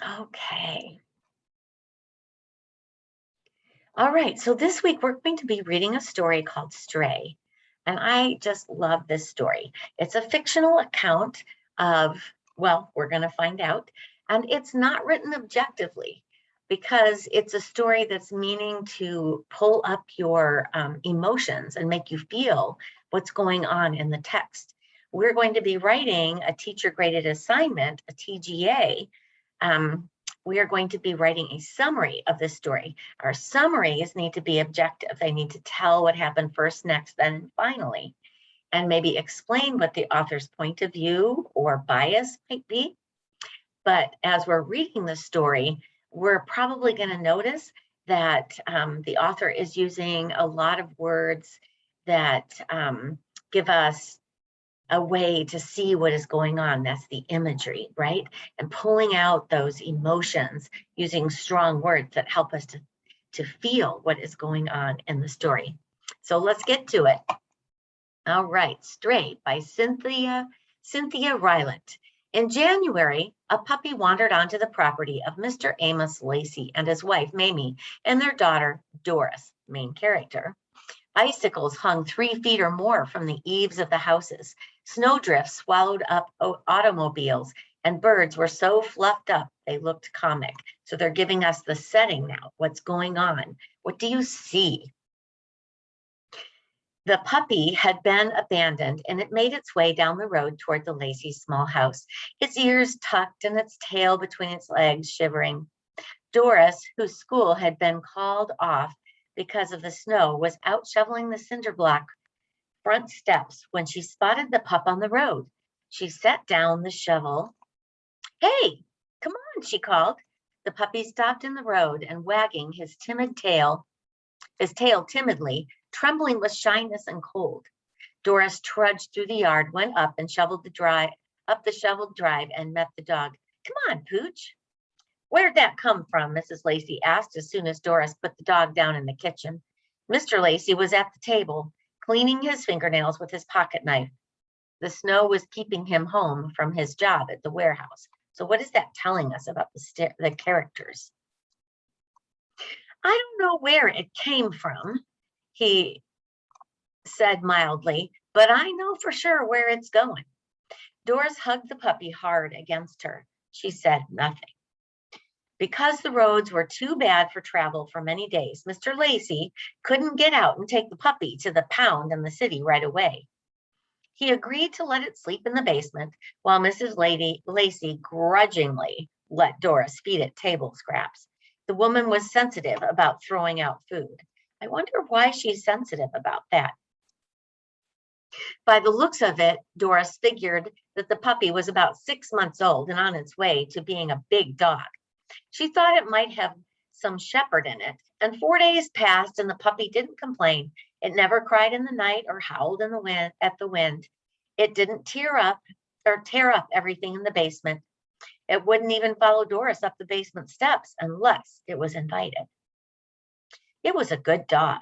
Okay. All right. So this week we're going to be reading a story called Stray. And I just love this story. It's a fictional account of, well, we're going to find out. And it's not written objectively because it's a story that's meaning to pull up your emotions and make you feel what's going on in the text. We're going to be writing a teacher graded assignment, a TGA. Um, we are going to be writing a summary of this story. Our summaries need to be objective. They need to tell what happened first, next, then finally, and maybe explain what the author's point of view or bias might be. But as we're reading the story, we're probably going to notice that the author is using a lot of words that give us a way to see what is going on. That's the imagery, right? And pulling out those emotions using strong words that help us to feel what is going on in the story. So let's get to it. All right, Stray by Cynthia Rylant. In January, a puppy wandered onto the property of Mr. Amos Lacey and his wife, Mamie, and their daughter, Doris, main character. Icicles hung 3 feet or more from the eaves of the houses. Snowdrifts swallowed up automobiles, and birds were so fluffed up they looked comic. So they're giving us the setting now. What's going on? What do you see? The puppy had been abandoned, and it made its way down the road toward the Lacey small house, its ears tucked and its tail between its legs, shivering. Doris, whose school had been called off because of the snow, was out shoveling the cinder block front steps when she spotted the pup on the road. She set down the shovel. Hey, come on, she called. The puppy stopped in the road and wagging his tail timidly, trembling with shyness and cold. Doris trudged through the yard, went up and shoveled up the shoveled drive and met the dog. Come on, Pooch. Where'd that come from? Mrs. Lacey asked as soon as Doris put the dog down in the kitchen. Mr. Lacey was at the table, cleaning his fingernails with his pocket knife. The snow was keeping him home from his job at the warehouse. So what is that telling us about the characters? I don't know where it came from, he said mildly, but I know for sure where it's going. Doris hugged the puppy hard against her. She said nothing. Because the roads were too bad for travel for many days, Mr. Lacey couldn't get out and take the puppy to the pound in the city right away. He agreed to let it sleep in the basement while Mrs. Lacey grudgingly let Doris feed it table scraps. The woman was sensitive about throwing out food. I wonder why she's sensitive about that. By the looks of it, Doris figured that the puppy was about 6 months old and on its way to being a big dog. She thought it might have some shepherd in it, and 4 days passed and the puppy didn't complain. It never cried in the night or howled in the wind at the wind. It didn't tear up everything in the basement. It wouldn't even follow Doris up the basement steps unless it was invited. It was a good dog.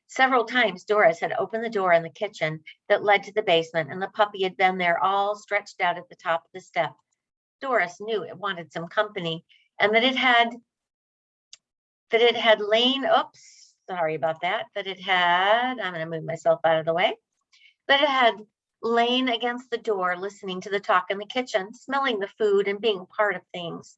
Several times Doris had opened the door in the kitchen that led to the basement, and the puppy had been there all stretched out at the top of the step. Doris knew it wanted some company and that it had lain, oops, sorry about that, I'm going to move myself out of the way, that it had lain against the door, listening to the talk in the kitchen, smelling the food and being part of things.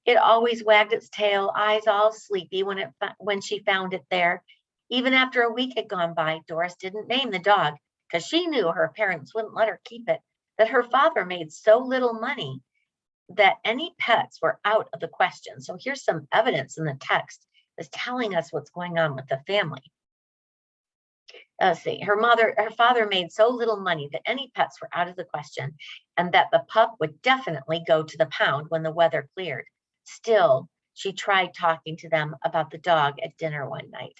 It always wagged its tail, eyes all sleepy when she found it there. Even after a week had gone by, Doris didn't name the dog because she knew her parents wouldn't let her keep it, that her father made so little money that any pets were out of the question. So here's some evidence in the text that's telling us what's going on with the family. Let's see, her father made so little money that any pets were out of the question, and that the pup would definitely go to the pound when the weather cleared. Still, she tried talking to them about the dog at dinner one night.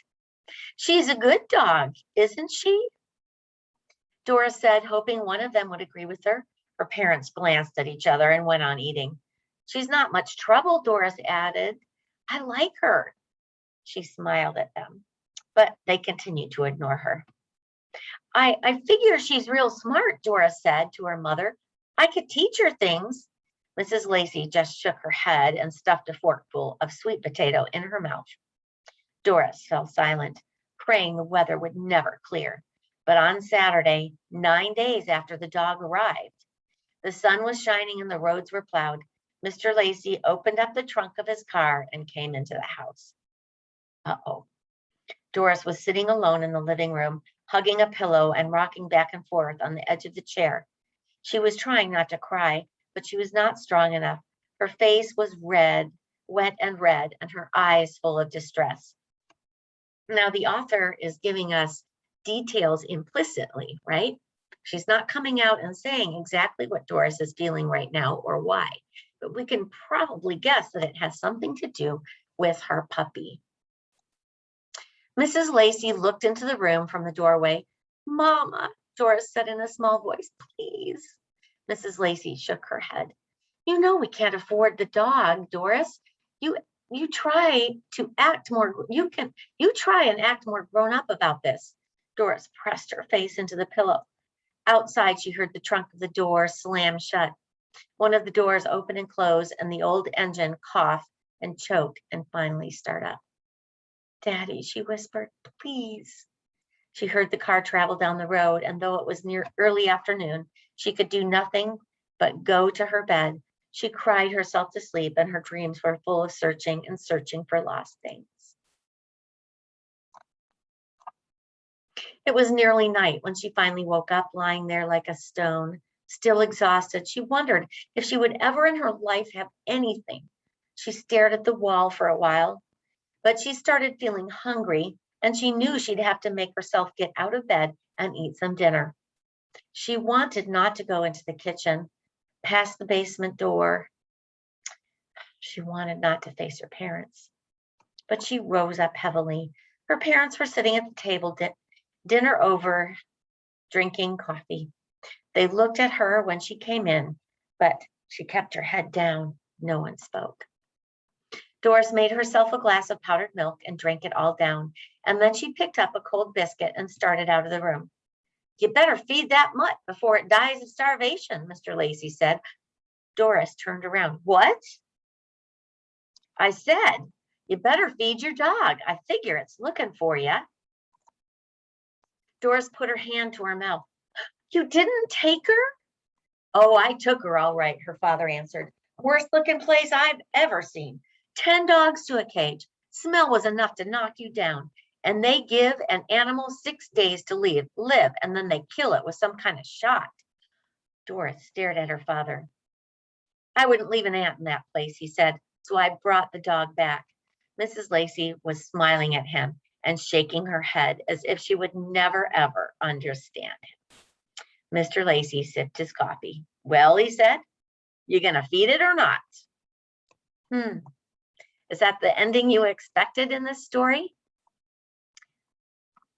She's a good dog, isn't she? Doris said, hoping one of them would agree with her. Her parents glanced at each other and went on eating. She's not much trouble, Doris added. I like her. She smiled at them, but they continued to ignore her. I figure she's real smart, Doris said to her mother. I could teach her things. Mrs. Lacey just shook her head and stuffed a forkful of sweet potato in her mouth. Doris fell silent, praying the weather would never clear. But on Saturday, 9 days after the dog arrived, the sun was shining and the roads were plowed. Mr. Lacey opened up the trunk of his car and came into the house. Uh-oh. Doris was sitting alone in the living room, hugging a pillow and rocking back and forth on the edge of the chair. She was trying not to cry, but she was not strong enough. Her face was red, wet and red, and her eyes full of distress. Now, the author is giving us details implicitly, right? She's not coming out and saying exactly what Doris is feeling right now or why, but we can probably guess that it has something to do with her puppy. Mrs. Lacey looked into the room from the doorway. "Mama," Doris said in a small voice, "please." Mrs. Lacey shook her head. "You know we can't afford the dog, Doris. You try to act more, you try and act more grown up about this." Doris pressed her face into the pillow. Outside, she heard the trunk of the door slam shut. One of the doors open and close, and the old engine cough and choke and finally start up. "Daddy," she whispered, "please." She heard the car travel down the road, and though it was near early afternoon, she could do nothing but go to her bed. She cried herself to sleep, and her dreams were full of searching and searching for lost things. It was nearly night when she finally woke up, lying there like a stone, still exhausted. She wondered if she would ever in her life have anything. She stared at the wall for a while, but she started feeling hungry, and she knew she'd have to make herself get out of bed and eat some dinner. She wanted not to go into the kitchen, past the basement door. She wanted not to face her parents, but she rose up heavily. Her parents were sitting at the table, dinner over, drinking coffee. They looked at her when she came in, but she kept her head down. No one spoke. Doris made herself a glass of powdered milk and drank it all down, and then she picked up a cold biscuit and started out of the room. "You better feed that mutt before it dies of starvation," Mr. Lacey said. Doris turned around. "What?" "I said, you better feed your dog. I figure it's looking for you." Doris put her hand to her mouth. "You didn't take her?" "Oh, I took her all right," her father answered. "Worst looking place I've ever seen. 10 dogs to a cage. Smell was enough to knock you down. And they give an animal 6 days to live, and then they kill it with some kind of shot." Doris stared at her father. "I wouldn't leave an ant in that place," he said, "so I brought the dog back." Mrs. Lacey was smiling at him and shaking her head as if she would never, ever understand him. Mr. Lacey sipped his coffee. "Well," he said, "you gonna feed it or not?" Is that the ending you expected in this story?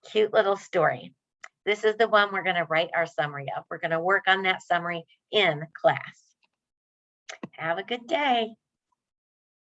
Cute little story. This is the one we're going to write our summary of. We're going to work on that summary in class. Have a good day.